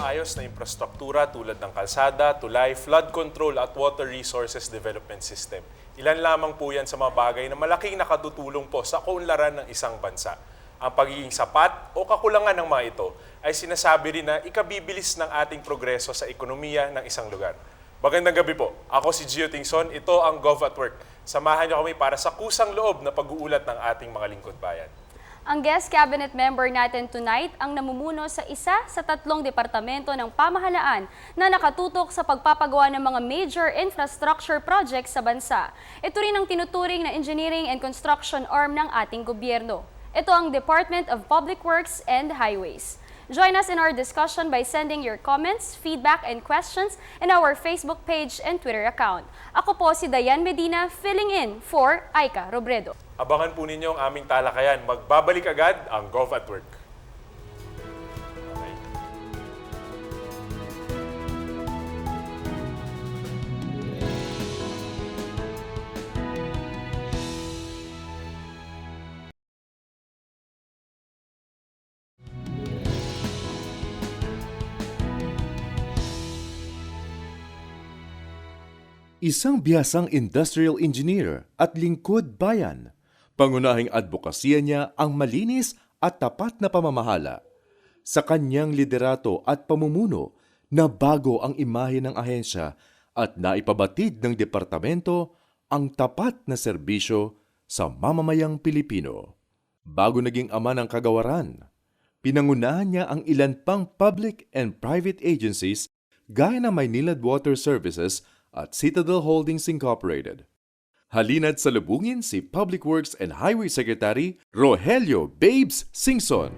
maayos na infrastruktura tulad ng kalsada, tulay, flood control at water resources development system. Ilan lamang po yan sa mga bagay na malaking nakatutulong po sa kaunlaran ng isang bansa. Ang pagiging sapat o kakulangan ng mga ito ay sinasabi rin na ikabibilis ng ating progreso sa ekonomiya ng isang lugar. Magandang gabi po. Ako si Gio Tingson. Ito ang Gov at Work. Samahan niyo kami para sa kusang loob na pag-uulat ng ating mga lingkod bayan. Ang guest cabinet member natin tonight ang namumuno sa isa sa tatlong departamento ng pamahalaan na nakatutok sa pagpapagawa ng mga major infrastructure projects sa bansa. Ito rin ang tinuturing na engineering and construction arm ng ating gobyerno. Ito ang Department of Public Works and Highways. Join us in our discussion by sending your comments, feedback, and questions in our Facebook page and Twitter account. Ako po si Dayan Medina, filling in for Aika Robredo. Abangan po ninyo ang aming talakayan. Magbabalik agad ang Gov at Work. Okay. Isang bihasang industrial engineer at lingkod bayan. Pangunahing advokasya niya ang malinis at tapat na pamamahala. Sa kanyang liderato at pamumuno, nabago ang imahe ng ahensya at naipabatid ng departamento ang tapat na serbisyo sa mamamayang Pilipino. Bago naging ama ng kagawaran, pinangunahan niya ang ilan pang public and private agencies gaya ng Maynilad Water Services at Citadel Holdings Incorporated. Halina't salubungin si Public Works and Highway Secretary Rogelio Babes Singson.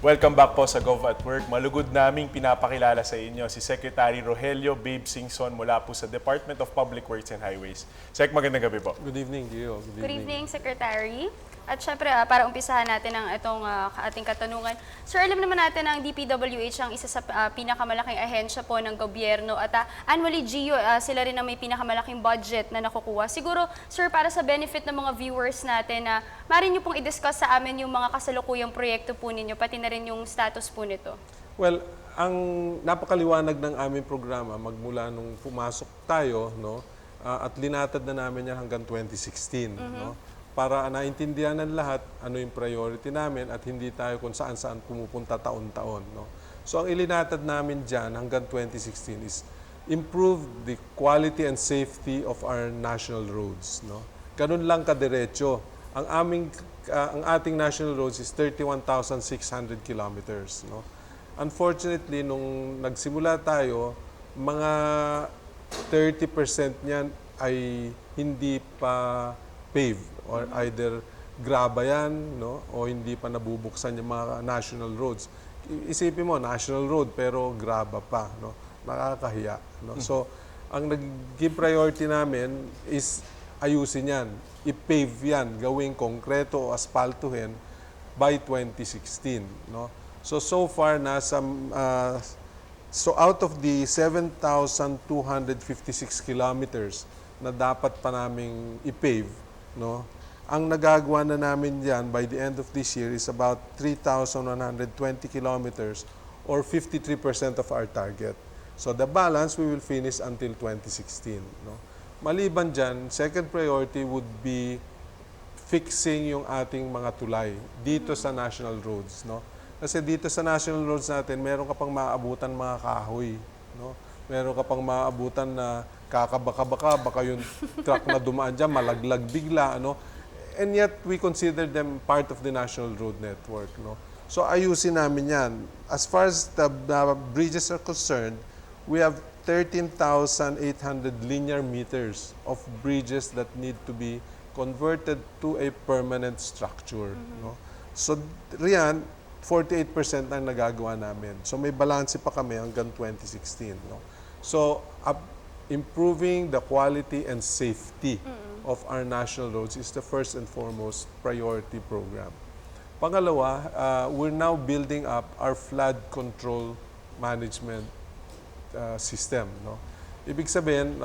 Welcome back po sa Gov at Work. Malugod naming pinapakilala sa inyo si Secretary Rogelio Babes Singson mula po sa Department of Public Works and Highways. Sec, magandang gabi po. Good evening, Gio. Good evening, Secretary. At syempre, para umpisahan natin ang itong ating katanungan. Sir, alam naman natin ang DPWH ang isa sa pinakamalaking ahensya po ng gobyerno at annually, Gio, sila rin ang may pinakamalaking budget na nakukuha. Siguro, sir, para sa benefit ng mga viewers natin, maaari niyo pong i-discuss sa amin yung mga kasalukuyang proyekto po ninyo, pati na rin yung status po nito. Well, ang napakaliwanag ng aming programa magmula nung pumasok tayo, no, at linatad na namin yan hanggang 2016, no, para naintindihan ng lahat ano yung priority namin at hindi tayo kung saan-saan pumupunta taon-taon. No? So ang ilinatad namin dyan hanggang 2016 is improve the quality and safety of our national roads. No? Ganun lang kadiretso. Ang ating national roads is 31,600 kilometers. No? Unfortunately, nung nagsimula tayo, mga 30% niyan ay hindi pa paved or either graba yan, no? O hindi pa nabubuksan yung mga national roads. Isipin mo, national road pero graba pa, no? Nakakahiya, no? So, ang naging priority namin is ayusin yan, i-pave yan, gawing konkreto o aspaltuhin by 2016, no? So far nasa out of the 7,256 kilometers na dapat pa naming i-pave, no? Ang nagagawa na namin diyan by the end of this year is about 3,120 kilometers or 53% of our target. So the balance we will finish until 2016, no? Maliban diyan, second priority would be fixing yung ating mga tulay dito sa national roads, no? Kasi dito sa national roads natin, meron ka pang maaabutan mga kahoy, no? Meron ka pang maaabutan na kakabaka-baka, baka yung truck na dumaan dyan, malaglag bigla, ano? And yet, we consider them part of the national road network, no? So, ayusin namin yan. As far as the bridges are concerned, we have 13,800 linear meters of bridges that need to be converted to a permanent structure, no? So, riyan, 48% ang nagagawa namin. So, may balanse pa kami hanggang 2016, no? So, improving the quality and safety of our national roads is the first and foremost priority program. Pangalawa, we're now building up our flood control management system, no? Ibig sabihin,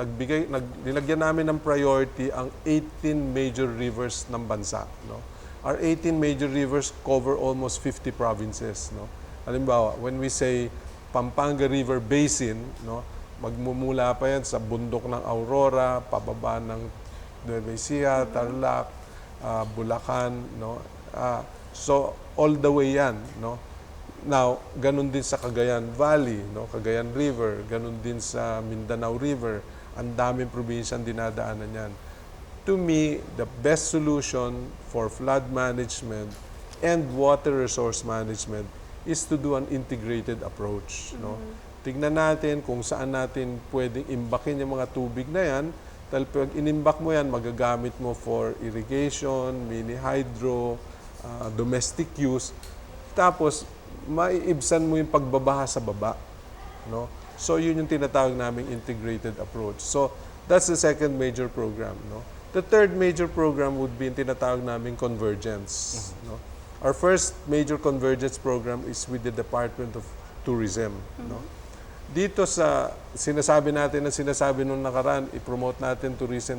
nilagyan namin ng priority ang 18 major rivers ng bansa, no? our 18 major rivers cover almost 50 provinces, no? Halimbawa, when we say Pampanga River Basin, no, magmumula pa yan sa bundok ng Aurora, pababa ng Nueva Ecija, Tarlac, Bulacan, no? So all the way yan, no? Now, ganun din sa Cagayan Valley, no? Cagayan River, ganun din sa Mindanao River. Ang daming probinsyang dinadaanan yan. To me, the best solution for flood management and water resource management is to do an integrated approach, no? Tignan natin kung saan natin pwedeng imbakin yung mga tubig na yan. Dahil pag inimbak mo yan, magagamit mo for irrigation, mini hydro, domestic use. Tapos, maiibsan mo yung pagbabaha sa baba, no? So, yun yung tinatawag naming integrated approach. So, that's the second major program, no? The third major program would be yung tinatawag naming convergence, no? Our first major convergence program is with the Department of Tourism, no? Dito sa sinasabi nung nakaraan, i-promote natin tourism.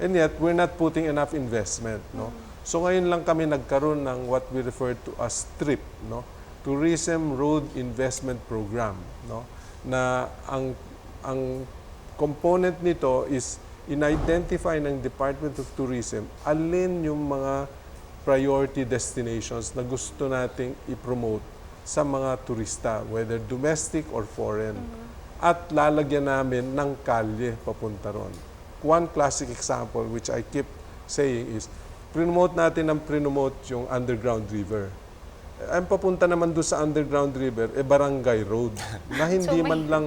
And yet, we're not putting enough investment, no? So ngayon lang kami nagkaroon ng what we refer to as TRIP, no? Tourism Road Investment Program, no? Na ang component nito is in-identify ng Department of Tourism alin yung mga priority destinations na gusto nating i-promote sa mga turista, whether domestic or foreign. At lalagyan namin ng kalye papunta ron. One classic example which I keep saying is, promote natin yung underground river. Ang papunta naman doon sa underground river, barangay road, na hindi man lang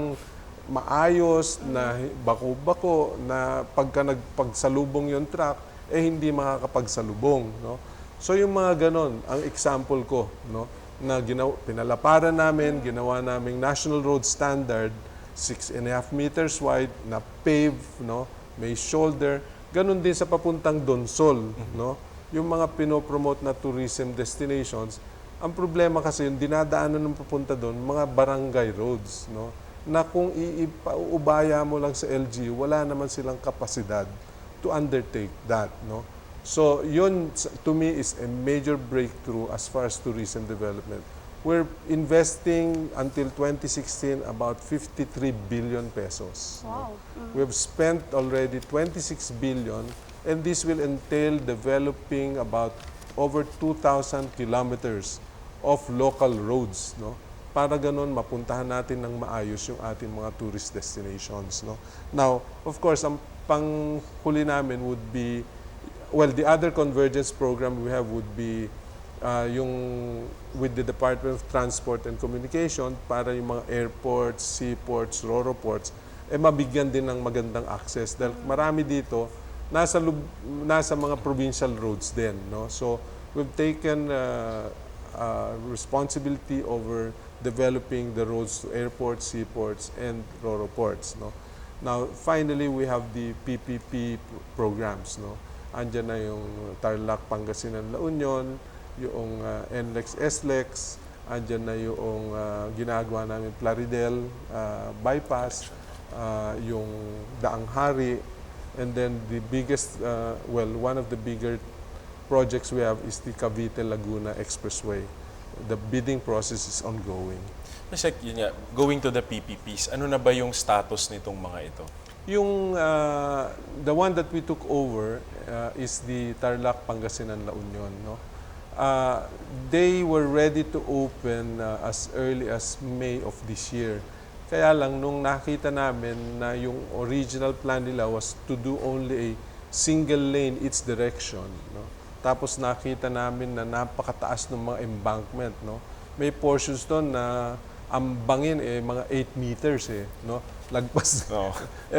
maayos, na bako-bako, na pagka nagpagsalubong yung truck, hindi makakapagsalubong, no? So yung mga ganon, ang example ko, no, na pinalaparan namin, ginawa naming National Road Standard, 6.5 meters wide, na pave, no, may shoulder. Ganon din sa papuntang Donsol, no? Yung mga pinopromote na tourism destinations, ang problema kasi yung dinadaanan ng papunta doon, mga barangay roads, no? Na kung ipaubaya mo lang sa LGU, wala naman silang kapasidad to undertake that, no? So, yun to me is a major breakthrough as far as tourism development. We're investing until 2016 about 53 billion pesos. Wow. We have spent already 26 billion, and this will entail developing about over 2,000 kilometers of local roads, no? Para ganun mapuntahan natin ng maayos yung ating mga tourist destinations, no? Now, of course, ang panghuli namin would be, well, the other convergence program we have would be yung with the Department of Transport and Communication para yung mga airports, seaports, ro-ro ports, mabigyan din ng magandang access. Dahil marami dito, nasa mga provincial roads din, no? So, we've taken responsibility over developing the roads to airports, seaports, and ro-ro ports, no? Now, finally, we have the PPP programs, no? Andyan na yung Tarlac, Pangasinan, La Union, yung NLEX, SLEX, andyan na yung ginagawa namin Plaridel bypass, yung Daang Hari, and then the biggest, one of the bigger projects we have is the Cavite-Laguna Expressway. The bidding process is ongoing. Kasi yun nga, going to the PPPs, ano na ba yung status nitong mga ito? Yung the one that we took over is the Tarlac, Pangasinan, La Union, no? They were ready to open as early as May of this year. Kaya lang nung nakita namin na yung original plan nila was to do only a single lane each direction, no? Tapos nakita namin na napakataas ng mga embankment, no? May portions doon na ang bangin mga 8 meters no? Lagpas. No.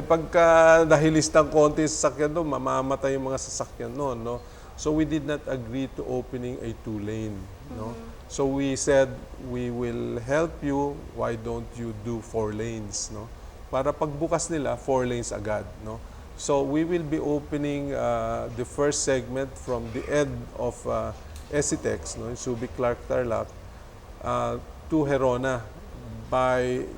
Pagka nahilis ng konti sa sasakyan doon, mamamatay yung mga sasakyan noon, no? So we did not agree to opening a 2-lane, no? So we said, we will help you, why don't you do 4 lanes, no? Para pagbukas nila, 4 lanes agad, no? So we will be opening the first segment from the end of Esitex, no? Subic, Clark, Tarlac, to Herona by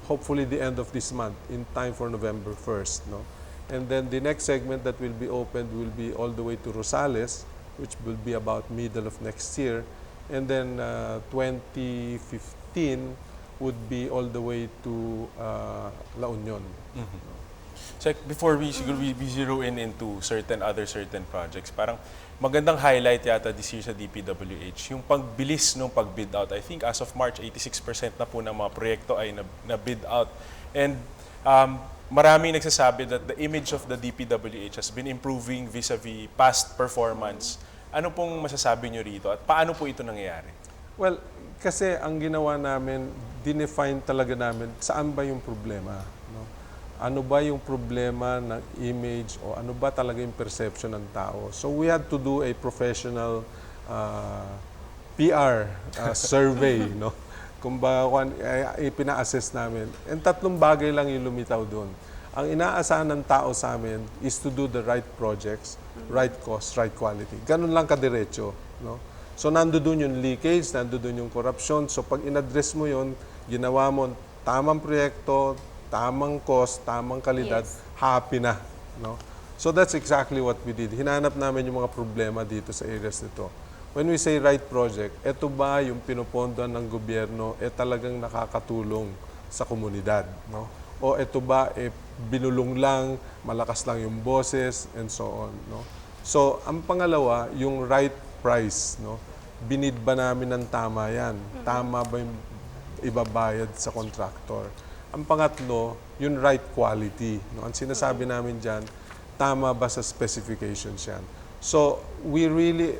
hopefully the end of this month, in time for November 1st, no? And then the next segment that will be opened will be all the way to Rosales, which will be about middle of next year. And then 2015 would be all the way to La Union. So before we siguro we zero in into certain projects, parang magandang highlight yata this year sa DPWH, yung pagbilis ng pag-bid out. I think as of March, 86% na po ng mga proyekto ay na-bid out. And maraming nagsasabi that the image of the DPWH has been improving vis-a-vis past performance. Ano pong masasabi nyo rito at paano po ito nangyayari? Well, kasi ang ginawa namin, dinefine talaga namin saan ba yung problema. No? Ano ba yung problema ng image o ano ba talaga yung perception ng tao. So we had to do a professional PR survey. No? Kung ba ipina-assess namin. And 3 bagay lang yung lumitaw doon. Ang inaasahan ng tao sa amin is to do the right projects, right cost, right quality. Ganun lang kadiretso. No? So nandoon yung leakage, nandoon yung corruption. So pag in-address mo yun, ginawa mo tamang proyekto, tamang cost, tamang kalidad, Yes. happy na. No? So that's exactly what we did. Hinanap namin yung mga problema dito sa areas nito. When we say right project, eto ba yung pinupondohan ng gobyerno talagang nakakatulong sa komunidad? No? O eto ba binulong lang, malakas lang yung boses, and so on. No? So ang pangalawa, yung right price. No? Binid ba namin ng tama yan? Tama ba yung ibabayad sa contractor? Ang pangatlo, yung right quality. No? Ang sinasabi namin dyan, tama ba sa specifications yan? So, we really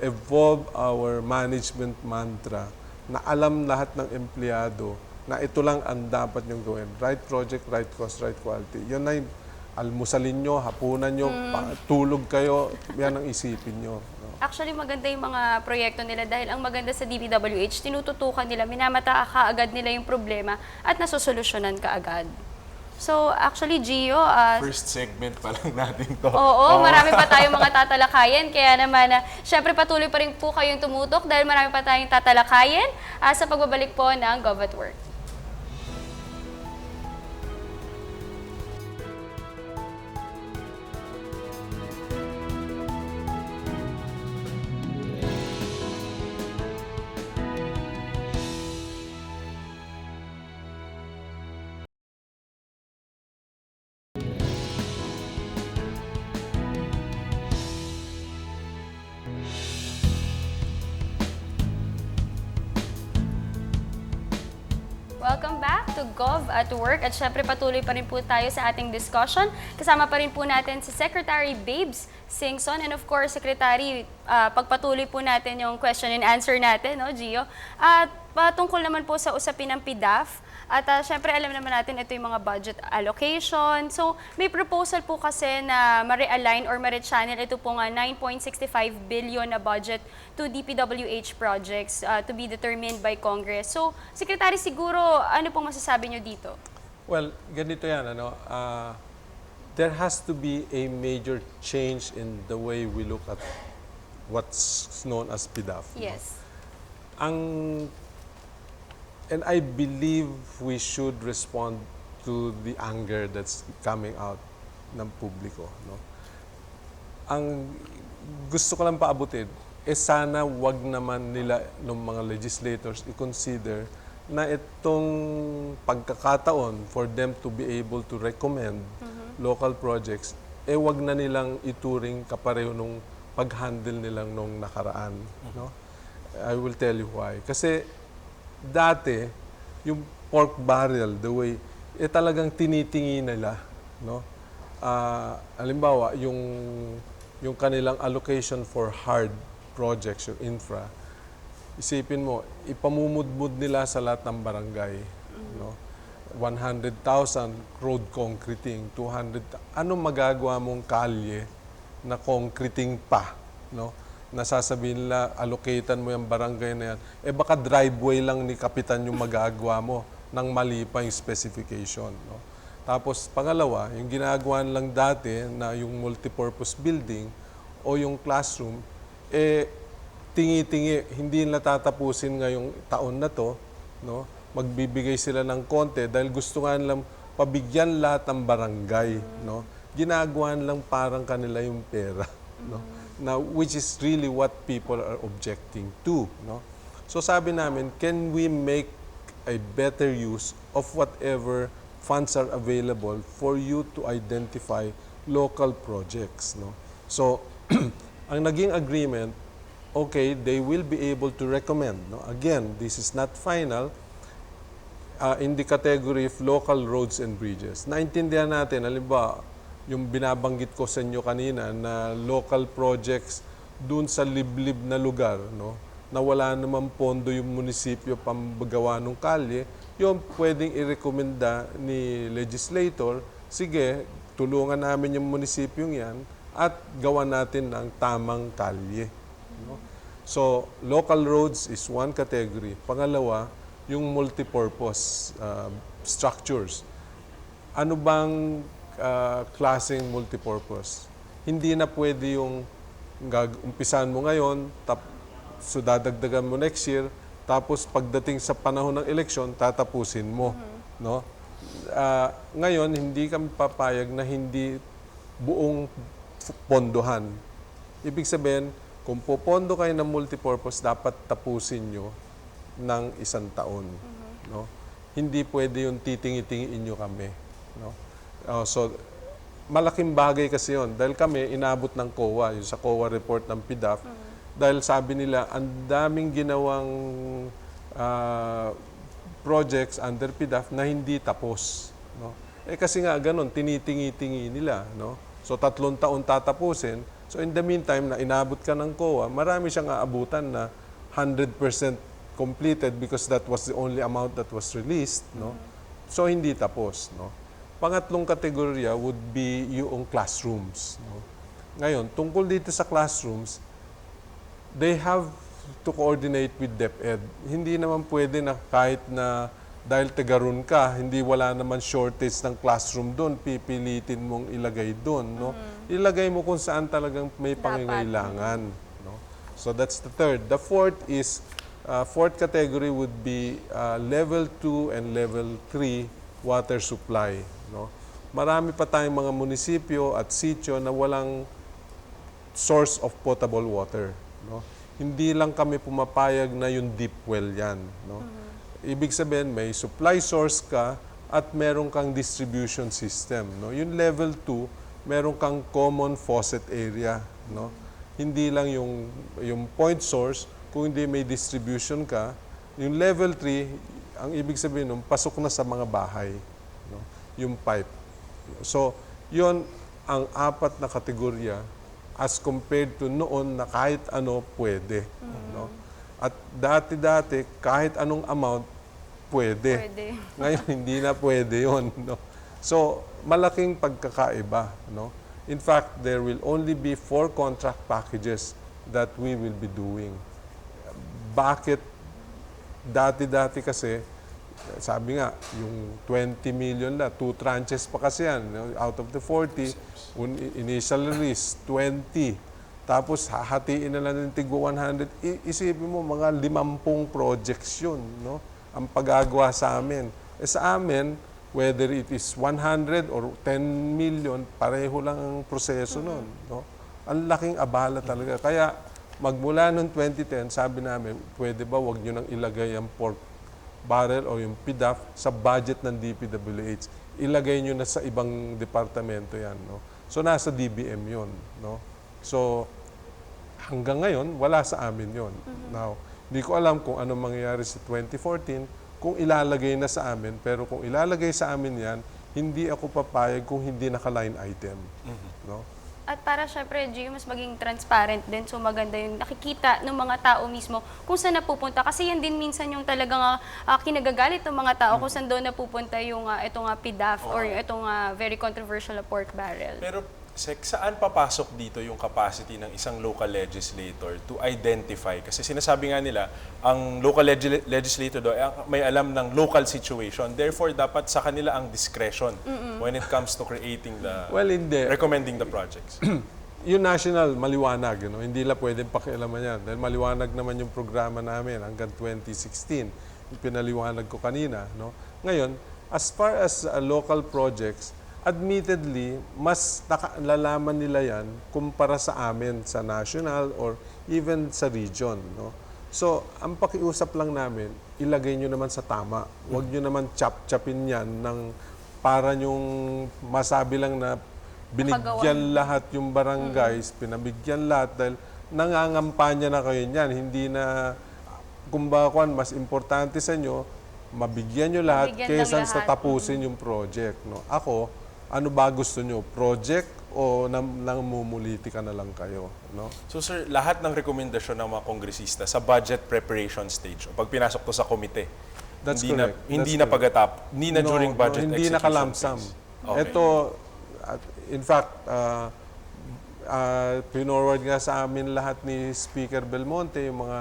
evolve our management mantra na alam lahat ng empleyado na ito lang ang dapat niyong gawin. Right project, right cost, right quality. Yun na yung almusalin nyo, hapunan nyo, tulog kayo, yan ang isipin nyo. No? Actually, maganda yung mga proyekto nila dahil ang maganda sa DPWH, tinututukan nila, minamata kaagad nila yung problema at nasosolusyonan kaagad. So, actually, Gio, First segment pa lang natin to. oo, marami pa tayong mga tatalakayin. Kaya naman, syempre patuloy pa rin po kayong tumutok dahil marami pa tayong tatalakayin sa pagbabalik po ng Gov at Work. Welcome back to Gov at Work at syempre patuloy pa rin po tayo sa ating discussion. Kasama pa rin po natin si Secretary Babes Singson and of course Secretary, pagpatuloy po natin yung question and answer natin, no, Gio? At patungkol naman po sa usapin ng PDAF. At syempre alam naman natin ito yung mga budget allocation. So may proposal po kasi na ma-realign or ma-rechannel ito pong 9.65 billion na budget to DPWH projects to be determined by Congress. So Secretary, siguro ano pong masasabi nyo dito? Well, ganito yan. There has to be a major change in the way we look at what's known as PDAF. Yes. And I believe we should respond to the anger that's coming out ng publiko. No? Ang gusto ko lang paabutin, sana wag naman nila ng mga legislators i-consider na itong pagkakataon for them to be able to recommend local projects, wag na nilang ituring kapareho nung pag-handle nilang nung nakaraan. No? I will tell you why. Kasi dati, yung pork barrel, the way, talagang tinitingi nila, no? Halimbawa, yung kanilang allocation for hard projects, yung infra, isipin mo, ipamumudmud nila sa lahat ng barangay, no? 100,000 road concreting, 200, ano magagawa mong kalye na concreting pa, no? Nasasabihin nila, allocatean mo yung barangay na yan. Baka driveway lang ni Kapitan yung magagawa mo nang mali pa yung specification. No? Tapos, pangalawa, yung ginagawa lang dati na yung multipurpose building o yung classroom, tingi-tingi, hindi natatapusin ngayong taon na to. No? Magbibigay sila ng konti dahil gusto nga nilang pabigyan lahat ng barangay. No? Ginagawa lang parang kanila yung pera. no? Now, which is really what people are objecting to, no? So sabi namin, can we make a better use of whatever funds are available for you to identify local projects, no? So ang naging agreement, okay, they will be able to recommend, no? Again, this is not final, in the category of local roads and bridges. Naintindihan natin, halimbawa, yung binabanggit ko sa inyo kanina na local projects dun sa liblib na lugar, no, na wala namang pondo yung munisipyo pambagawa ng kalye, yung pwedeng irekomenda ni legislator, sige, tulungan namin yung munisipyong yan at gawa natin ng tamang kalye. No? So, local roads is one category. Pangalawa, yung multipurpose structures. Ano bang klaseng multipurpose? Hindi na pwede yung umpisahan mo ngayon, so dadagdagan mo next year, tapos pagdating sa panahon ng eleksyon, tatapusin mo. No? Ngayon, hindi kami papayag na hindi buong pondohan. Ibig sabihin, kung popondo kayo ng multipurpose, dapat tapusin nyo ng 1 taon. No? Hindi pwede yung titingi-tingiin nyo kami. No? So, malaking bagay kasi yon dahil kami inabot ng COA, yung sa COA report ng PDAF, dahil sabi nila, ang daming ginawang projects under PDAF na hindi tapos. No? Kasi nga ganun, tinitingi-tingi nila. No? So 3 taon tatapusin. So in the meantime, na inabot ka ng COA, marami siyang aabutan na 100% completed because that was the only amount that was released. No? So hindi tapos. No? Pangatlong kategorya would be yung classrooms. No? Ngayon, tungkol dito sa classrooms, they have to coordinate with DepEd. Hindi naman pwede na kahit na dahil Tegaron ka, hindi wala naman shortage ng classroom doon, pipilitin mong ilagay doon. No? Ilagay mo kung saan talagang may pangangailangan. No? So that's the third. The fourth is, fourth category would be level 2 and level 3 water supply. No? Marami pa tayong mga munisipyo at sitio na walang source of potable water. No? Hindi lang kami pumapayag na yung deep well yan. No? Ibig sabihin, may supply source ka at meron kang distribution system. No? Yung level 2, meron kang common faucet area. No? Hindi lang yung point source, kung hindi may distribution ka. Yung level 3, ang ibig sabihin nun, pasok na sa mga bahay. No? Yung pipe. So, yon ang 4 na kategorya as compared to noon na kahit ano pwede. No? At dati-dati, kahit anong amount, pwede. Ngayon, hindi na pwede yon. No? So, malaking pagkakaiba. No? In fact, there will only be 4 contract packages that we will be doing. Bakit? Dati-dati kasi, sabi nga, yung 20 million na, 2 tranches pa kasi yan. Out of the 40, initial release, 20. Tapos, hahatiin na lang ng tigwa 100. Isipin mo, mga 50 projects yun, no? Ang paggagawa sa amin. Sa amin, whether it is 100 or 10 million, pareho lang ang proseso nun. No? Ang laking abala talaga. Kaya, magmula noong 2010, sabi namin, pwede ba wag nyo nang ilagay ang pork barrel o yung PDAF sa budget ng DPWH. Ilagay nyo na sa ibang departamento yan. No? So, nasa DBM yun. No? So, hanggang ngayon, wala sa amin yun. Now, hindi ko alam kung ano mangyayari sa 2014, kung ilalagay na sa amin, pero kung ilalagay sa amin yan, hindi ako papayag kung hindi naka-line item. No? At para syempre, Gio, mas maging transparent din. So maganda yung nakikita ng mga tao mismo kung saan napupunta. Kasi yan din minsan yung talagang kinagagalit ng mga tao kung saan doon napupunta yung itong PDAF or yung itong very controversial na pork barrel. Pero Sek, saan papasok dito yung capacity ng isang local legislator to identify? Kasi sinasabi nga nila, ang local legislator daw may alam ng local situation. Therefore, dapat sa kanila ang discretion when it comes to creating the, recommending the projects. Yung national, maliwanag. You know? Hindi lang pwedeng pakialaman yan. Dahil maliwanag naman yung programa namin hanggang 2016. Yung pinaliwanag ko kanina. No? Ngayon, as far as local projects, admittedly, mas nalalaman nila yan kumpara sa amin sa national or even sa region. No? So, ang pakiusap lang namin, ilagay nyo naman sa tama. Huwag nyo naman chap-chapin yan ng para nyong masabi lang na binigyan lahat yung barangays, pinabigyan lahat dahil nangangampanya na kayo niyan. Hindi na, kumbaga, mas importante sa inyo, mabigyan nyo lahat Mabigyan ng kaysa sa lahat. tapusin yung project. No? Ako, ano ba gusto nyo? Project o namumuliti ka na lang kayo? No? So sir, lahat ng rekomendasyon ng mga kongresista sa budget preparation stage, pag pinasok to sa komite, That's hindi na, correct. hindi That's na correct. hindi na during budget hindi execution nakalamsam. phase. Okay. Ito, in fact, pinorward nga sa amin lahat ni Speaker Belmonte yung mga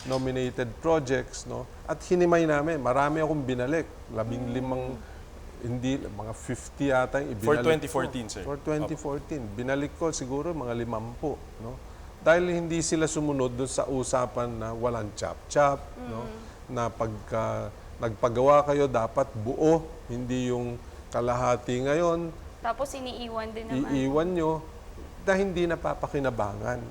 nominated projects, no? At hinimay namin. Marami akong binalik. 15, hindi, mga 50 yata yung For ibinalik 2014, ko. sir. For 2014. Binalik ko siguro mga 50, no? Dahil hindi sila sumunod doon sa usapan na walang chap-chap, no? Na pagka nagpagawa kayo, dapat buo, hindi yung kalahati ngayon, Tapos iniiwan din naman. iiwan nyo na hindi napapakinabangan.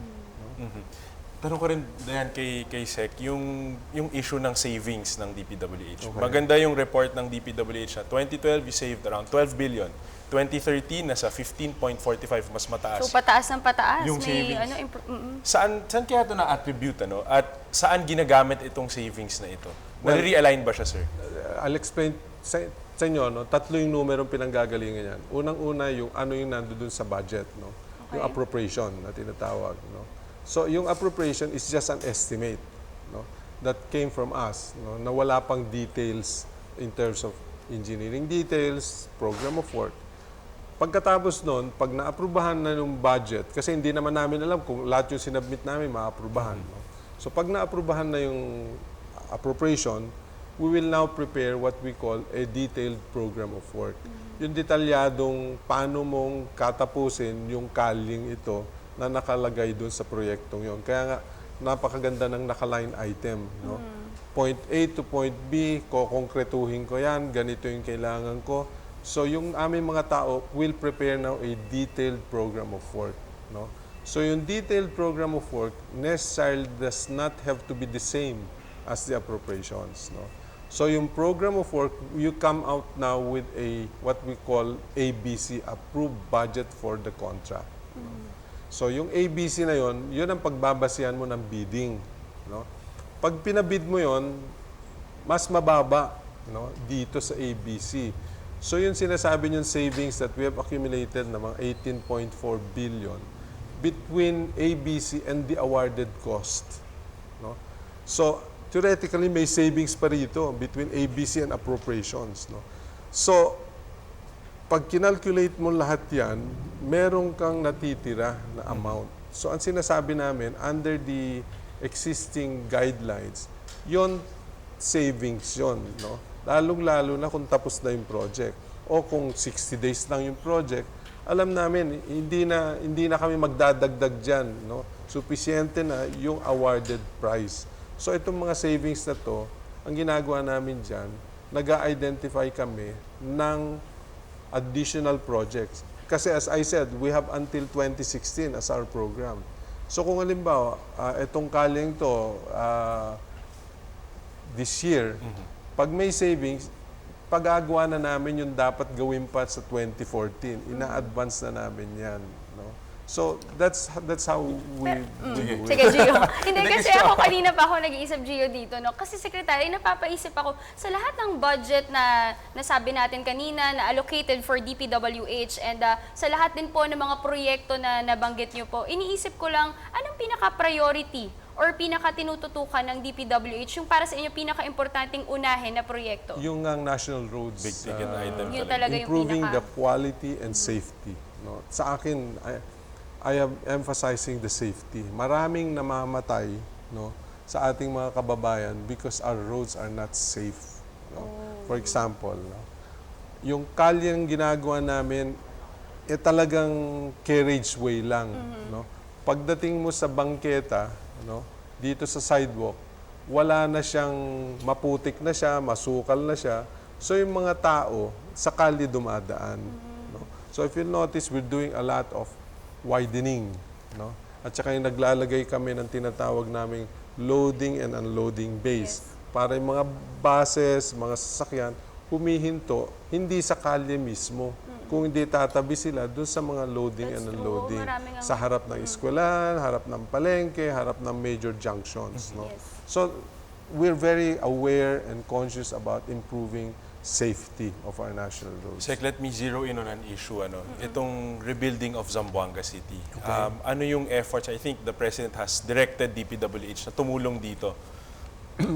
Tanong ko rin yan kay Sec, yung issue ng savings ng DPWH. Okay. Maganda yung report ng DPWH na 2012, we saved around 12 billion. 2013, nasa 15.45, mas mataas. So pataas ng pataas. Yung May savings. mm-mm. Saan kaya ito na-attribute, ano? At saan ginagamit itong savings na ito? Nare-realign ba siya, sir? I'll explain sa inyo, no? 3 yung numerong pinanggagalingan yan. Unang-una, yung ano yung nandoon sa budget, no? Yung Okay. appropriation na tinatawag, no? So, yung appropriation is just an estimate, no? That came from us, no? Na wala pang details in terms of engineering details, program of work. Pagkatapos nun, pag naaprubahan na yung budget, kasi hindi naman namin alam kung lahat yung sinabmit namin maaprubahan, no? So, pag naaprubahan na yung appropriation, we will now prepare what we call a detailed program of work. Yung detalyadong paano mong katapusin yung kaling ito na nakalagay doon sa proyektong yon. Kaya nga, napakaganda ng nakaline item. No? Point A to point B, kokongkretuhin ko yan, ganito yung kailangan ko. So yung aming mga tao will prepare now a detailed program of work. No? So yung detailed program of work necessarily does not have to be the same as the appropriations. No? So yung program of work, you come out now with a what we call ABC, approved budget for the contract. No? So yung ABC na yon, yun ang pagbabasihan mo ng bidding. No? Pag pinabid mo yon, mas mababa, no, dito sa ABC. So yung sinasabi yung savings that we have accumulated na mga 18.4 billion between ABC and the awarded cost. No? So theoretically, may savings pa rito between ABC and appropriations. No? So, pag kinalculate mo lahat yan, meron kang natitira na amount. So, ang sinasabi namin, under the existing guidelines, yon savings yon, no? Lalong-lalo na kung tapos na yung project. O kung 60 days lang yung project, alam namin, hindi na kami magdadagdag dyan. No? Suficiente na yung awarded price. So, itong mga savings na to, ang ginagawa namin dyan, nag-identify kami ng additional projects. Kasi as I said, we have until 2016 as our program. So kung halimbawa, itong kaling to, this year, pag may savings, pag-agawa na namin yung dapat gawin pa sa 2014. Ina-advance na namin yan. No? So that's how we do it. Sige, Gio. Hindi kasi ako kanina pa ako nag-iisip, Gio, dito. No? Kasi, Secretary, napapaisip ako, sa lahat ng budget na nasabi natin kanina, na allocated for DPWH, and sa lahat din po ng mga proyekto na nabanggit nyo po, iniisip ko lang, anong pinaka-priority or pinaka-tinututukan ng DPWH, yung para sa inyo pinaka-importanting unahin na proyekto? Yung ang national roads, Big ticket item Yun talaga. talaga yung improving pinaka... the quality and safety. No? Sa akin, I am emphasizing the safety. Maraming namamatay, no, sa ating mga kababayan because our roads are not safe. No? For example, no, yung kalyeng ginagawa namin, talagang carriageway lang. No? Pagdating mo sa bangketa, no, dito sa sidewalk, wala na siyang, maputik na siya, masukal na siya. So yung mga tao, sa kalye dumadaan. No? So if you notice, we're doing a lot of widening, no? At saka yung naglalagay kami ng tinatawag naming loading and unloading bays para yung mga buses, mga sasakyan, humihinto, hindi sa kalye mismo, kung hindi tatabi sila doon sa mga loading and That's true. unloading. Maraming ang- Sa harap ng eskwelahan, harap ng palengke, harap ng major junctions. No? Yes. So, we're very aware and conscious about improving safety of our national roads. Sek, let me zero in on an issue. Itong rebuilding of Zamboanga City. Ano yung efforts? I think the President has directed DPWH na tumulong dito.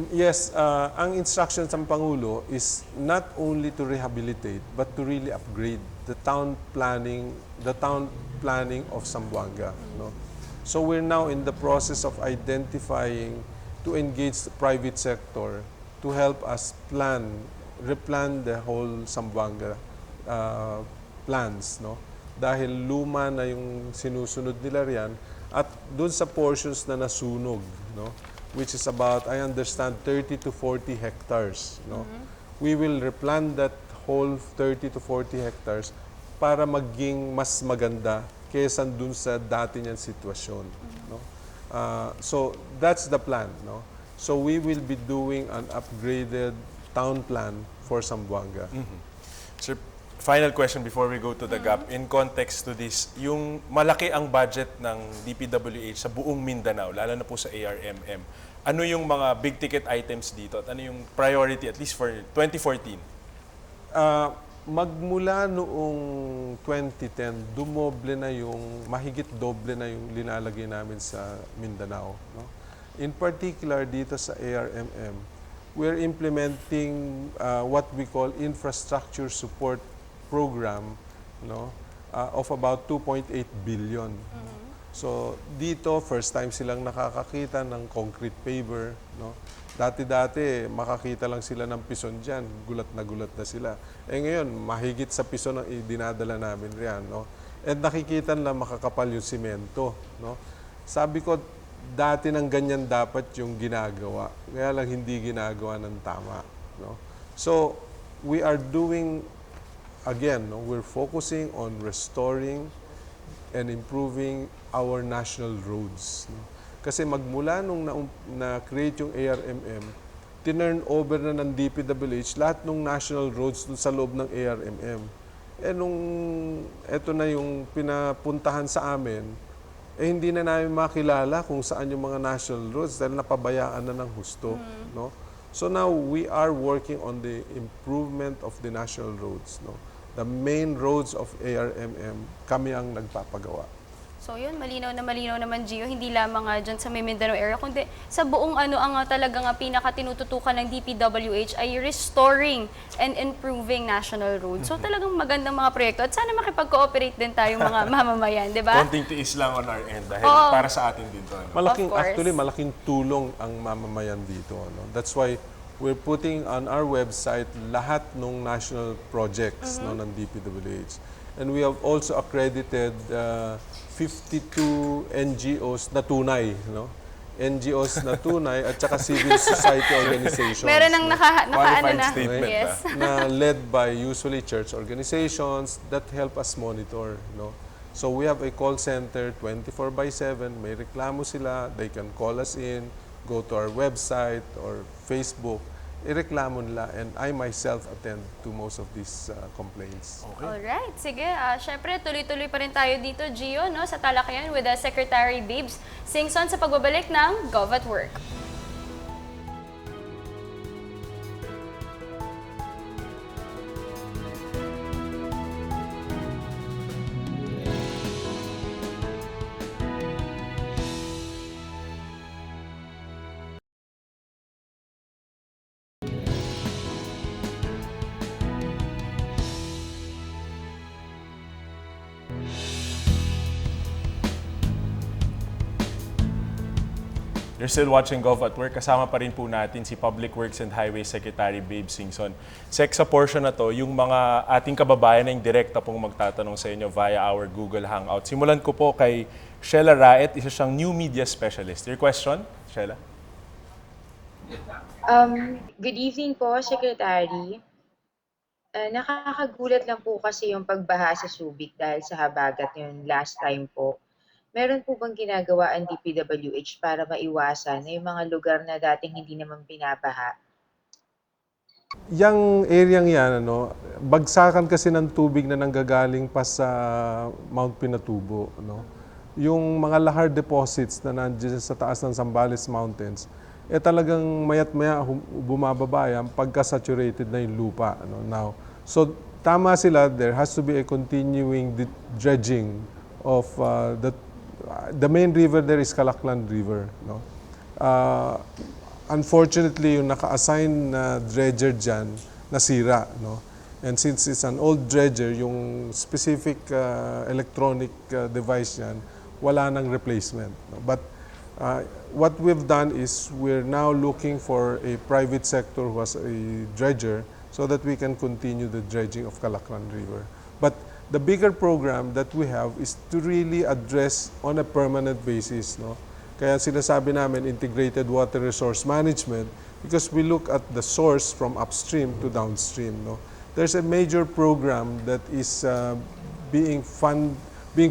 Yes, ang instructions ng Pangulo is not only to rehabilitate but to really upgrade the town planning of Zamboanga. No? So we're now in the process of identifying to engage the private sector to help us replan the whole Zamboanga plans. No? Dahil luma na yung sinusunod nila riyan at doon sa portions na nasunog, no? Which is about, I understand, 30 to 40 hectares. No? We will replan that whole 30 to 40 hectares para maging mas maganda kaysa dun sa dati niyang sitwasyon. No? So that's the plan. No? So we will be doing an upgraded town plan for Zamboanga. Sir, final question before we go to the gap. In context to this, yung malaki ang budget ng DPWH sa buong Mindanao, lalo na po sa ARMM. Ano yung mga big ticket items dito at ano yung priority at least for 2014? Magmula noong 2010, dumoble na yung, mahigit doble na yung linalagay namin sa Mindanao. No? In particular, dito sa ARMM, we're implementing what we call infrastructure support program, no, of about 2.8 billion. So dito, first time silang nakakakita ng concrete paver. No? Dati-dati, makakita lang sila ng pison dyan. Gulat na sila. Eh ngayon, mahigit sa pison ang dinadala namin riyan. No? And nakikita na makakapal yung simento. No? Sabi ko, dati ng ganyan dapat yung ginagawa. Kaya lang hindi ginagawa ng tama. No? So, we are doing, again, no, we're focusing on restoring and improving our national roads. No? Kasi magmula nung na-create yung ARMM, tinurn over na ng DPWH lahat ng national roads dun sa loob ng ARMM. Eh nung eto na yung pinapuntahan sa amin, eh hindi na namin makilala kung saan yung mga national roads dahil napabayaan na ng husto. No? So now we are working on the improvement of the national roads. No? The main roads of ARMM, kami ang nagpapagawa. So yun, malinaw naman, Gio, hindi lamang dyan sa Mindanao area, kundi sa buong ang talagang pinakatinututukan ng DPWH ay restoring and improving national roads. So talagang magandang mga proyekto at sana makipag-cooperate din tayo mga mamamayan, di ba? Konting tiis lang on our end dahil Oo. para sa atin din to. Of course. Actually, malaking tulong ang mamamayan dito. No? That's why we're putting on our website lahat ng national projects no, ng DPWH. And we have also accredited 52 NGOs na tunay. No? NGOs na tunay at saka civil society organizations. Meron ng Qualified na. statement, Yes. Na led by usually church organizations that help us monitor. No? So we have a call center 24/7. May reklamo sila, they can call us in, go to our website or Facebook, ireklamo nila, and I myself attend to most of these complaints. Alright, sige. Syempre, tuloy-tuloy pa rin tayo dito, Gio, no, sa talakayan with Secretary Babes Singson sa pagbabalik ng Gov at Work. You're still watching Gov at Work. Kasama pa rin po natin si Public Works and Highways Secretary Babes Singson. Sek, sa portion na to, yung mga ating kababayan na yung direkta pong magtatanong sa inyo via our Google Hangout. Simulan ko po kay Sheila Raet, isa siyang new media specialist. Your question, Sheila? Good evening po, Secretary. Nakakagulat lang po kasi yung pagbaha sa Subic dahil sa habagat yung last time po. Meron po bang ginagawa ang DPWH para maiwasan na yung mga lugar na dating hindi naman binabaha? Yang areang yan, bagsakan kasi ng tubig na nanggagaling pa sa Mount Pinatubo. Yung mga lahar deposits na nandiyan sa taas ng Zambales Mountains, talagang mayat-maya bumababa yan pagka-saturated na yung lupa. Now, so tama sila, there has to be a continuing dredging of the main river there is Calaklan River. Uh, Unfortunately, yung naka-assign na dredger dyan, nasira. And since it's an old dredger, yung specific electronic device yan, wala nang replacement. But what we've done is we're now looking for a private sector who has a dredger so that we can continue the dredging of Calaklan River. But the bigger program that we have is to really address on a permanent basis. Kaya sinasabi namin integrated water resource management because we look at the source from upstream to downstream. There's a major program that is being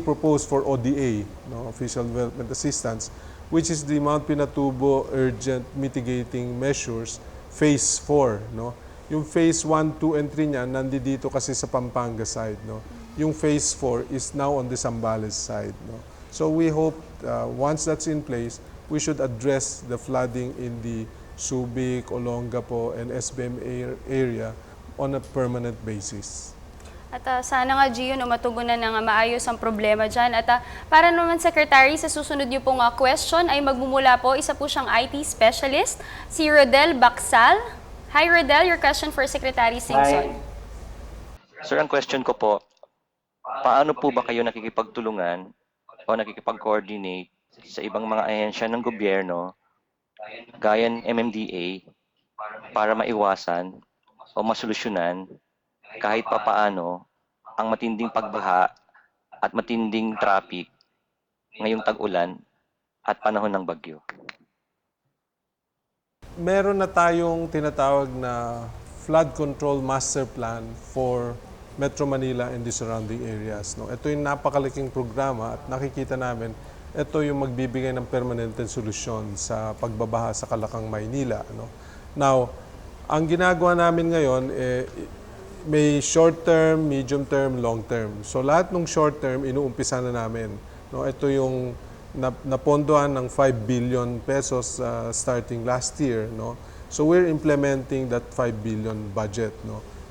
proposed for ODA, Official Development Assistance, which is the Mount Pinatubo Urgent Mitigating Measures Phase 4. Yung Phase 1, 2, and 3 niya nandito kasi sa Pampanga side. Yung Phase 4 is now on the Zambales side. So we hope once that's in place, we should address the flooding in the Subic, Olongapo, and SBM area on a permanent basis. At sana nga, Gio, matugunan na nga maayos ang problema dyan. At para naman, Secretary, sa susunod niyo pong question ay magmumula po, isa po siyang IT specialist, si Rodel Baksal. Hi, Rodel, your question for Secretary Singson. Sir, ang question ko po, paano po ba kayo nakikipagtulungan o nakikipag-coordinate sa ibang mga ahensya ng gobyerno, gaya ng MMDA, para maiwasan o masolusyonan kahit papaano ang matinding pagbaha at matinding traffic ngayong tag-ulan at panahon ng bagyo? Meron na tayong tinatawag na flood control master plan for Metro Manila and the surrounding areas. Ito yung napakalaking programa at nakikita namin, ito yung magbibigay ng permanenteng solusyon sa pagbabaha sa Kalakang, Maynila. Now, ang ginagawa namin ngayon, may short term, medium term, long term. So lahat ng short term, inuumpisa na namin. Ito yung napondohan ng 5 billion pesos starting last year. So we're implementing that 5 billion budget.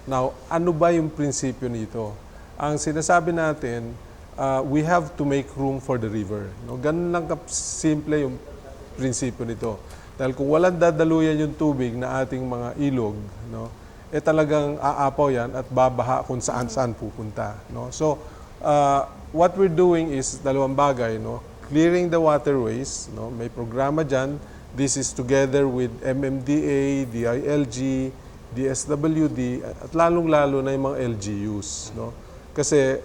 Now, ano ba yung prinsipyo nito? Ang sinasabi natin, we have to make room for the river. Ganun lang simple yung prinsipyo nito. Dahil kung walang dadaluyan yung tubig na ating mga ilog, talagang aapaw yan at babaha kung saan-saan pupunta. So, what we're doing is dalawang bagay. Clearing the waterways, may programa dyan. This is together with MMDA, DILG, DSWD, at lalong-lalo na yung mga LGUs. Kasi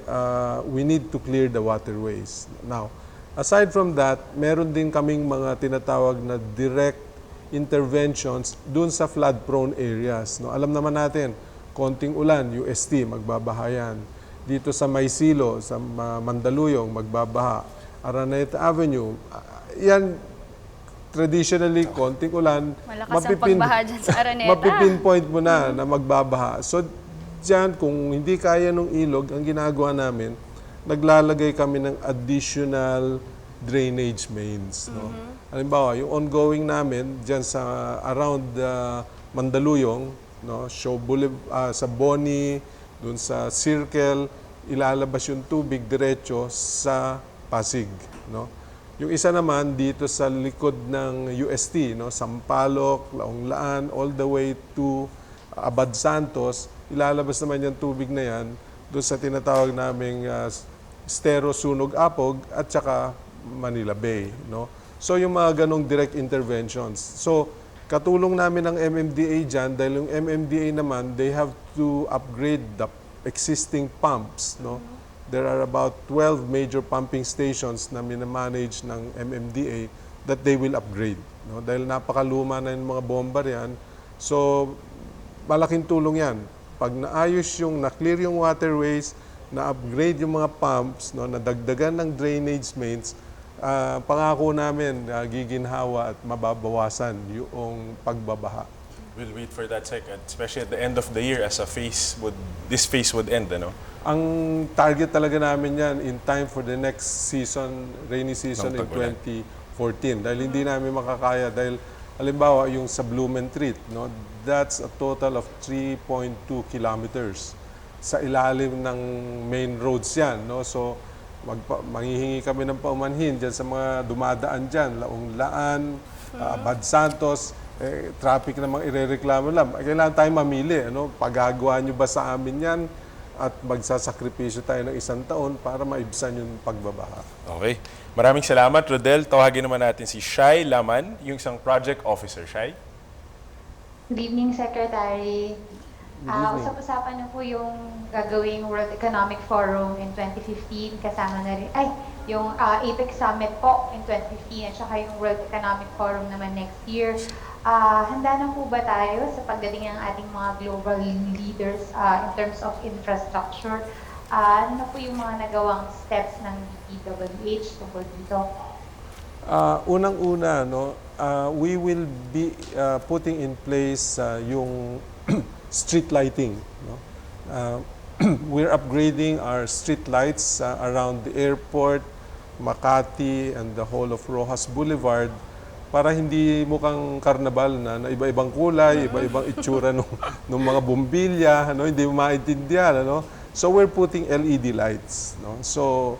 we need to clear the waterways. Now, aside from that, meron din kaming mga tinatawag na direct interventions dun sa flood-prone areas. Alam naman natin, konting ulan, UST, magbabahayan. Dito sa Maysilo, sa Mandaluyong, magbabaha. Araneta Avenue, yan, traditionally, konting ulan, Malakas ang pagbaha dyan sa Araneta. mapipinpoint mo na magbabaha. So, dyan, kung hindi kaya ng ilog, ang ginagawa namin, naglalagay kami ng additional drainage mains. Halimbawa, yung ongoing namin, dyan sa around Mandaluyong, sa Boni, dun sa Circle, ilalabas yung tubig diretso sa Pasig. Yung isa naman dito sa likod ng UST, Sampaloc, Laonglaan, all the way to Abad Santos, ilalabas naman yung tubig na yan doon sa tinatawag naming Estero, Sunog, Apog at saka Manila Bay. So yung mga ganong direct interventions. So katulong namin ng MMDA dyan dahil yung MMDA naman, they have to upgrade the existing pumps. There are about 12 major pumping stations na minamanage ng MMDA that they will upgrade. Dahil napakaluma na yung mga bombar yan. So, malaking tulong yan. Pag naayos yung, na-clear yung waterways, na-upgrade yung mga pumps, no, nadagdagan ng drainage mains, pangako namin giginhawa at mababawasan yung pagbabaha. We'll wait for that, Sec, especially at the end of the year as this phase would end, ano? Ang target talaga namin yan in time for the next season, rainy season in Ng tag-ulan. 2014. Dahil hindi namin makakaya, dahil halimbawa yung sa Blumentritt, no, that's a total of 3.2 kilometers. Sa ilalim ng main roads yan. No? So, manghihingi kami ng paumanhin dyan sa mga dumadaan dyan, Laong Laan, Bad Santos, traffic namang irereklamo lang. Kailangan tayo mamili. Ano? Pagagawa nyo ba sa amin yan? At magsasakripisyo tayo ng 1 taon para maibsan yung pagbabaha. Okay. Maraming salamat, Rodel. Tawagin naman natin si Shai Laman, yung isang project officer. Shai? Good evening, Secretary. Usap-usapan na po yung gagawing World Economic Forum in 2015, kasama na rin, yung APEC Summit po in 2015 at saka yung World Economic Forum naman next year. Handa na po ba tayo sa pagdating ng ating mga global leaders in terms of infrastructure? Ano na po yung mga nagawang steps ng DPWH tungkol dito? Unang-una, no, we will be putting in place yung street lighting. No? We're upgrading our street lights around the airport, Makati, and the whole of Rojas Boulevard para hindi mukhang karnabal na iba-ibang kulay, iba-ibang itsura ng mga bombilya, ano, hindi mo maintindihan. Ano? So we're putting LED lights. No? So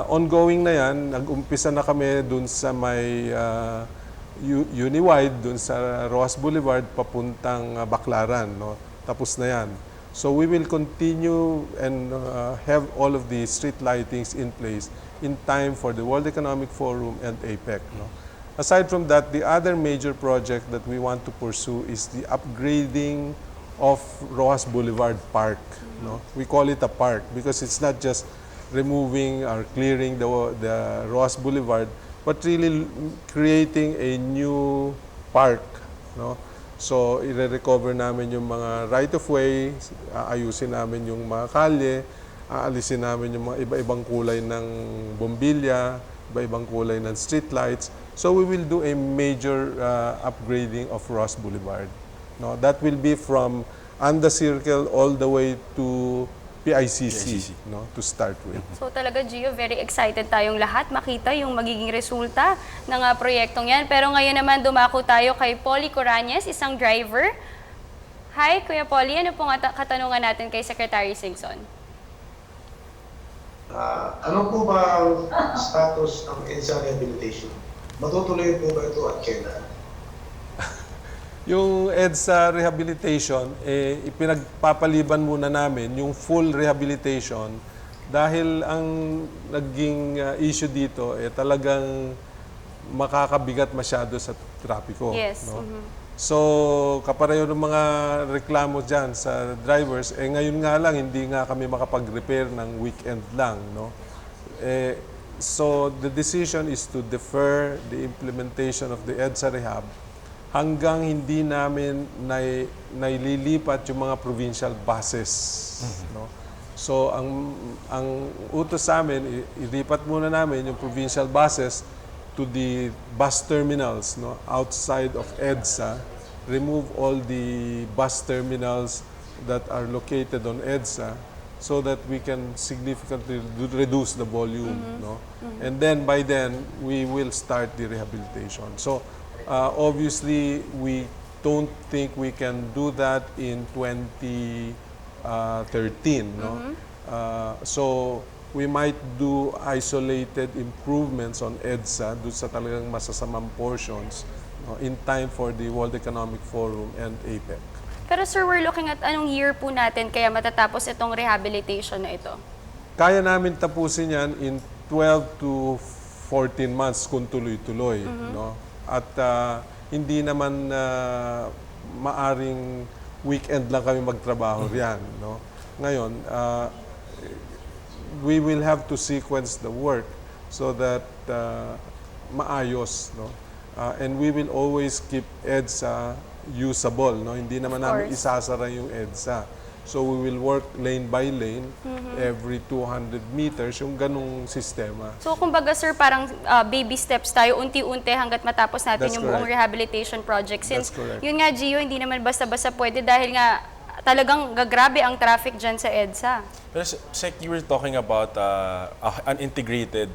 ongoing na yan, nag-umpisa na kami dun sa may Uniwide, dun sa Rojas Boulevard, papuntang Baclaran. No? Tapos na yan. So we will continue and have all of the street lightings in place in time for the World Economic Forum and APEC. No? Aside from that, the other major project that we want to pursue is the upgrading of Rojas Boulevard Park. No? We call it a park because it's not just removing or clearing the Rojas Boulevard, but really creating a new park. No? So, i-recover namin yung mga right-of-way, aayusin namin yung mga kalye, aalisin namin yung mga iba-ibang kulay ng bombilya, iba-ibang kulay ng street lights. So, we will do a major upgrading of Ross Boulevard. No, that will be from Anda Circle all the way to PICC, no, to start with. So talaga, Gio, very excited tayong lahat makita yung magiging resulta ng proyektong yan. Pero ngayon naman dumako tayo kay Polly Coranyes, isang driver. Hi, Kuya Polly. Ano pong katanungan natin kay Secretary Singson? Ano po ba ang status ng EDSA rehabilitation? Matutuloy po ba ito at kailan? Yung EDSA rehabilitation, ipinagpapaliban muna namin yung full rehabilitation dahil ang naging issue dito talagang makakabigat masyado sa trapiko. Yes. No? So, kapareho ng mga reklamo dyan sa drivers, ngayon nga lang, hindi nga kami makapag-repair ng weekend lang. No? So, the decision is to defer the implementation of the EDSA rehab hanggang hindi namin naililipat yung mga provincial buses. No? So, ang utos sa amin, ilipat muna namin yung provincial buses to the bus terminals, no, outside of EDSA, remove all the bus terminals that are located on EDSA so that we can significantly reduce the volume. No? And then, by then, we will start the rehabilitation. So, obviously, we don't think we can do that in 2013. No? So, we might do isolated improvements on EDSA doon sa talagang masasamang portions in time for the World Economic Forum and APEC. Pero sir, we're looking at anong year po natin kaya matatapos itong rehabilitation na ito? Kaya namin tapusin yan in 12 to 14 months kung tuloy-tuloy. No? At hindi naman maaring weekend lang kami magtrabaho riyan. No? Ngayon, we will have to sequence the work so that maayos. No? And we will always keep EDSA usable. No? Hindi naman namin isasara yung EDSA. So we will work lane by lane every 200 meters, yung ganong sistema. So kumbaga sir, parang baby steps tayo, unti-unti hanggat matapos natin That's yung buong correct. rehabilitation project. Since That's correct. yun nga Gio, hindi naman basta-basta pwede dahil nga talagang gagrabe ang traffic dyan sa EDSA. Pero Sec, you were talking about an integrated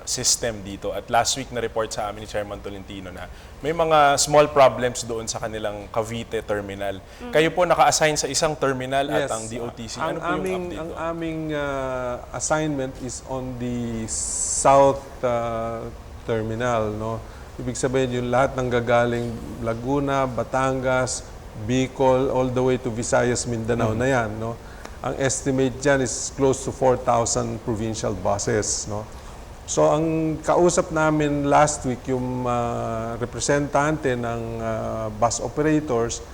system dito. At last week na report sa amin ni Chairman Tolentino na may mga small problems doon sa kanilang Cavite terminal. Kayo po naka-assign sa isang terminal at ang DOTC. Ano po yung update Ang doon? aming assignment is on the south terminal, no? Ibig sabihin yung lahat ng gagaling Laguna, Batangas, Bicol, all the way to Visayas, Mindanao na yan, no? Ang estimate dyan is close to 4,000 provincial buses, no? So ang kausap namin last week yung representante ng bus operators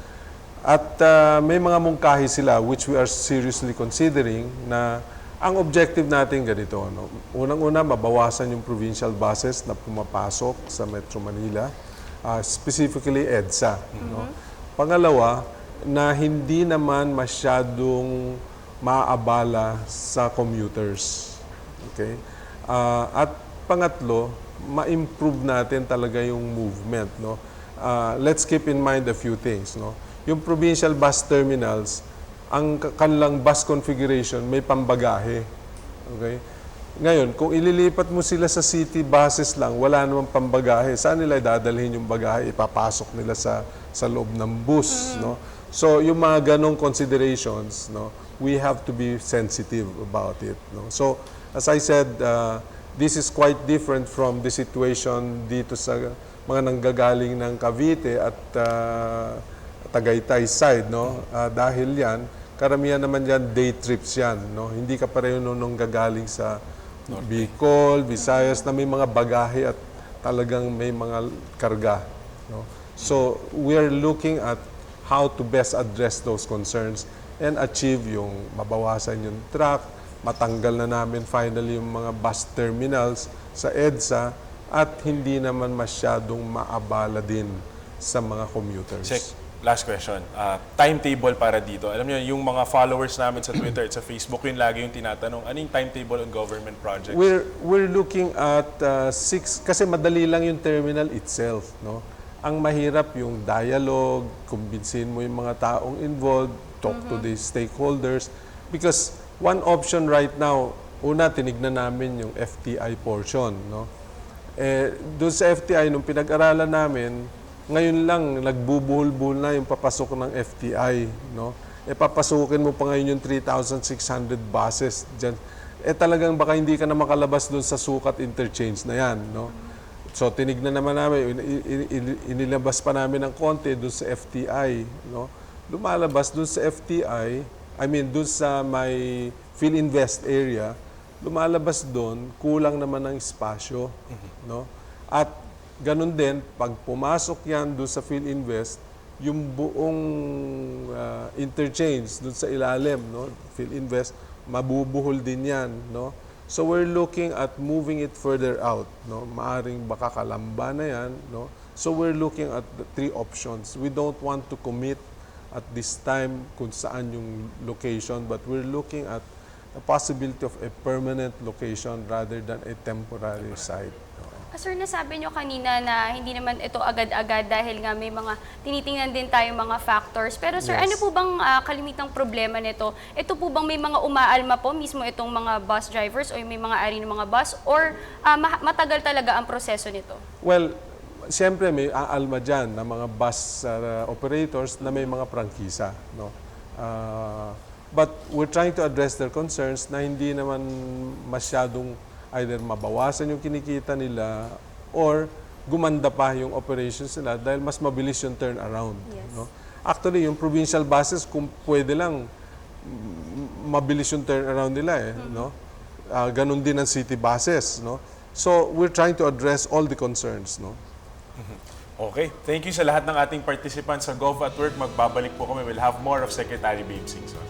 at may mga mungkahi sila which we are seriously considering na ang objective natin ganito, no? Unang-una, mabawasan yung provincial buses na pumapasok sa Metro Manila, specifically EDSA, no? Pangalawa, na hindi naman masyadong maabala sa commuters. Okay? At pangatlo, ma-improve natin talaga yung movement, no? Let's keep in mind a few things, no? Yung provincial bus terminals, ang kanilang bus configuration may pambagahe. Okay? Ngayon, kung ililipat mo sila sa city buses lang, wala namang pambagahe. Saan nila dadalhin yung bagahe? Ipapasok nila sa loob ng bus, no? So, yung mga ganong considerations, no, we have to be sensitive about it, no? So, as I said, this is quite different from the situation dito sa mga nanggagaling ng Cavite at Tagaytay side, no? Dahil yan, karamihan naman yan day trips yan, no? Hindi ka pareho nung gagaling sa Bicol, Visayas na may mga bagahe at talagang may mga karga, no? So, we are looking at how to best address those concerns and achieve yung mabawasan yung truck, matanggal na namin finally yung mga bus terminals sa EDSA at hindi naman masyadong maabala din sa mga commuters. Sec, last question. Timetable para dito. Alam niyo, yung mga followers namin sa Twitter at sa Facebook, yun lagi yung tinatanong, ano yung timetable on government projects? We're looking at 6, kasi madali lang yung terminal itself, no? Ang mahirap yung dialogue, kumbinsin mo yung mga taong involved, talk to the stakeholders. Because one option right now, una, tinignan namin yung FTI portion, no? Doon sa FTI, nung pinag-aralan namin, ngayon lang, nagbubuhol-buhol na yung papasok ng FTI, no? Papasukin mo pa ngayon yung 3,600 buses dyan. Talagang baka hindi ka na makalabas doon sa sukat interchange na yan, no? So, tinignan naman namin, inilabas pa namin ng konti doon sa FTI, no? Lumalabas doon sa FTI, doon sa may PhilInvest area, lumalabas doon, kulang naman ng espasyo, no? At ganun din, pag pumasok yan doon sa PhilInvest, yung buong interchange doon sa ilalim, no? PhilInvest, mabubuhol din yan, no? So we're looking at moving it further out, no? Maaring baka Kalamba na yan, no? So we're looking at the 3 options. We don't want to commit at this time kung saan yung location, but we're looking at the possibility of a permanent location rather than a temporary site. Sir, nasabi nyo kanina na hindi naman ito agad-agad dahil nga may mga tinitingnan din tayo mga factors. Pero sir, Yes. ano po bang kalimitang problema nito? Ito po bang may mga umaalma po mismo itong mga bus drivers o may mga ari ng mga bus? Or matagal talaga ang proseso nito? Well, siyempre may aalma dyan na mga bus operators na may mga prangkisa, no? But we're trying to address their concerns na hindi naman masyadong either mabawasan yung kinikita nila or gumanda pa yung operations nila dahil mas mabilis yung turnaround. Yes. No? Actually, yung provincial buses, kung pwede lang, mabilis yung turnaround nila. No? Ganon din ang city buses. No? So, we're trying to address all the concerns. No? Okay. Thank you sa lahat ng ating participants sa Gov at Work. Magbabalik po kami. We'll have more of Secretary Babe Singson.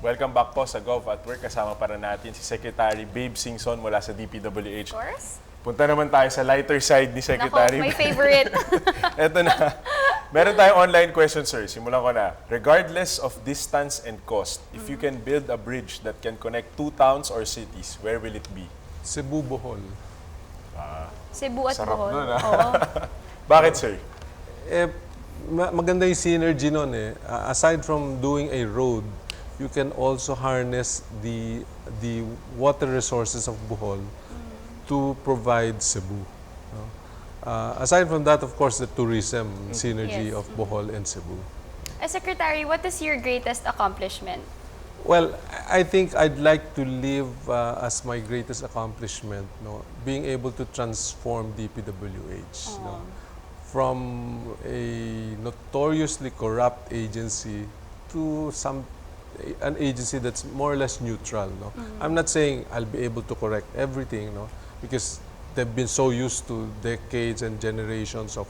Welcome back po sa Gov at Work. Kasama para natin si Secretary Babe Singson mula sa DPWH. Of course. Punta naman tayo sa lighter side ni Secretary. Nako, my favorite. Eto na. Meron tayong online question, sir. Simulan ko na. Regardless of distance and cost, if you can build a bridge that can connect 2 towns or cities, where will it be? Cebu, Bohol. Cebu at Sarap Bohol. nun, ah. Oo. Bakit, sir? Maganda yung synergy nun eh. Aside from doing a road, you can also harness the water resources of Bohol to provide Cebu. No? Aside from that, of course, the tourism synergy Yes. of Bohol and Cebu. Secretary, what is your greatest accomplishment? Well, I think I'd like to live as my greatest accomplishment, no, being able to transform DPWH, no, from a notoriously corrupt agency to an agency that's more or less neutral. No, I'm not saying I'll be able to correct everything, no, because they've been so used to decades and generations of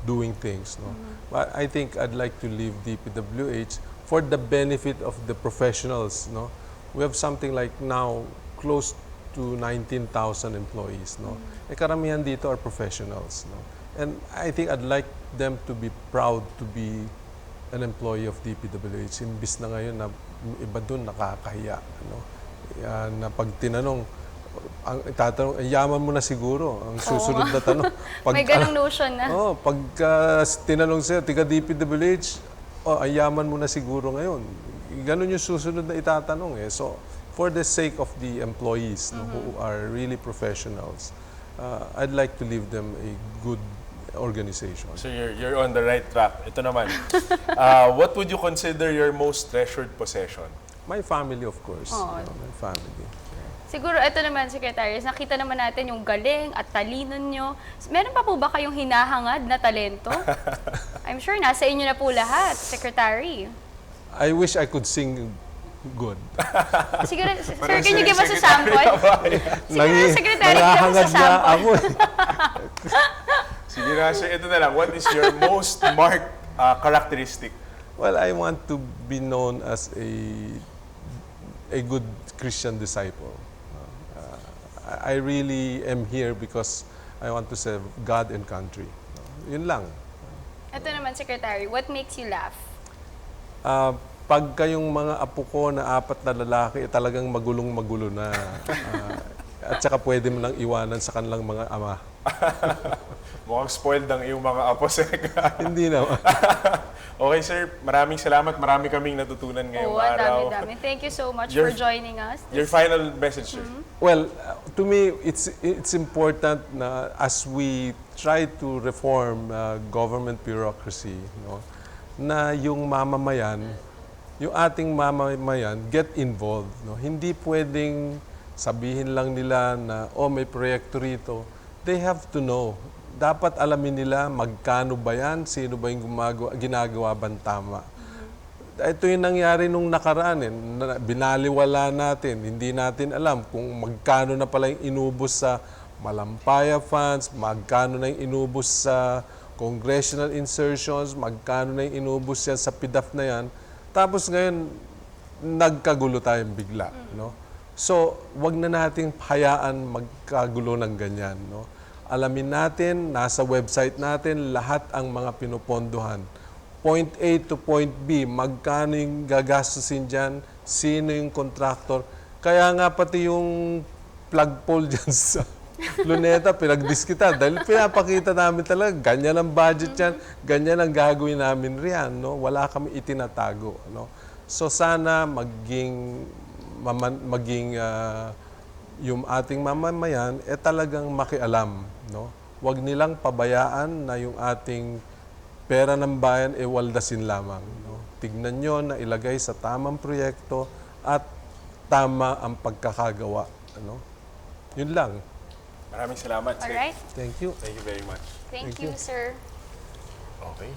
doing things. No, but I think I'd like to leave DPWH for the benefit of the professionals. No, we have something like now close to 19,000 employees. No, karamihan dito are professionals. No, and I think I'd like them to be proud to be an employee of DPWH. Imbis na ngayon na iba doon nakakahiya. No, na pag tinanong, ang itatanong, yaman mo na siguro. Ang susunod na tanong. May ganong notion na. Pag tinanong sa'yo, tiga DPWH, ang yaman mo na siguro ngayon. Ganon yung susunod na itatanong eh. So, for the sake of the employees no, who are really professionals, I'd like to leave them a good organization. So you're on the right track. Ito naman. What would you consider your most treasured possession? My family, of course. Oh. My family. Siguro ito naman, Secretary, nakita naman natin yung galing at talino nyo. Meron pa po ba kayong hinahangad na talento? I'm sure nasa inyo na po lahat, Secretary. I wish I could sing good. Siguro, sir, can you give us a sample? Siguro, Secretary, give us a Nangahangad na sample. ako eh. Sige na, sir. Ito na lang. What is your most marked characteristic? Well, I want to be known as a good Christian disciple. I really am here because I want to serve God and country. Yun lang. Ito naman, Secretary, what makes you laugh? Pag kayong mga apo ko na 4 na lalaki, talagang magulong-magulo na. At saka pwede mo nang iwanan sa kanilang mga ama. Mukhang spoiled ang iyong mga apo, Sek. Hindi naman. Okay, sir. Maraming salamat. Marami kaming natutunan ngayong Oo, ang araw. dami-dami. Thank you so much Your- for joining us. Your final message, sir. Well, to me, it's important na as we try to reform government bureaucracy, no, na yung mamamayan, yung ating mamamayan get involved. No? Hindi pwedeng sabihin lang nila na, may proyekto rito. They have to know. Dapat alamin nila magkano ba yan, sino ba yung ginagawa bang tama. Ito yung nangyari nung nakaraan. Binaliwala natin. Hindi natin alam kung magkano na pala yung inubos sa Malampaya funds, magkano na yung inubos sa congressional insertions, magkano na yung inubos yan sa PDAF na yan. Tapos ngayon, nagkagulo tayong bigla. No? So, wag na nating hayaan magkagulo ng ganyan. No? Alamin natin, nasa website natin, lahat ang mga pinupondohan. Point A to point B, magkano yung gagastusin dyan, sino yung contractor. Kaya nga pati yung flagpole dyan sa Luneta, pinagdiskita. Dahil pinapakita namin talaga, ganyan ang budget yan, ganyan ang gagawin namin riyan. No? Wala kami itinatago. No? So sana maging yung ating mamamayan talagang makialam, no? Huwag nilang pabayaan na yung ating pera ng bayan waldasin lamang, no? Tignan nyo na ilagay sa tamang proyekto at tama ang pagkakagawa, ano? Yun lang. Maraming salamat, Sek. Alright. Thank you. Thank you very much. Thank you, sir. Okay.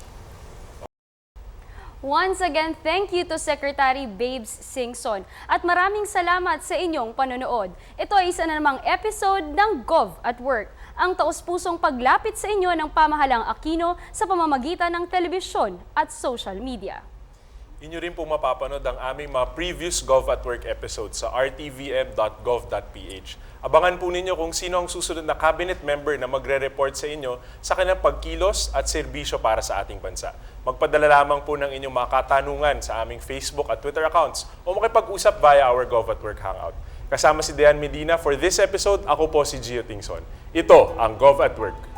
Once again, thank you to Secretary Babes Singson at maraming salamat sa inyong panonood. Ito ay isa na namang episode ng Gov at Work, ang taus-pusong paglapit sa inyo ng pamahalang Aquino sa pamamagitan ng telebisyon at social media. Inyo rin po mapapanood ang aming mga previous Gov at Work episodes sa rtvm.gov.ph. Abangan po ninyo kung sino ang susunod na cabinet member na magre-report sa inyo sa kanilang pagkilos at serbisyo para sa ating bansa. Magpadala lamang po ng inyong mga katanungan sa aming Facebook at Twitter accounts o makipag-usap via our Gov at Work Hangout. Kasama si Dean Medina for this episode, ako po si Gio Tingson. Ito ang Gov at Work.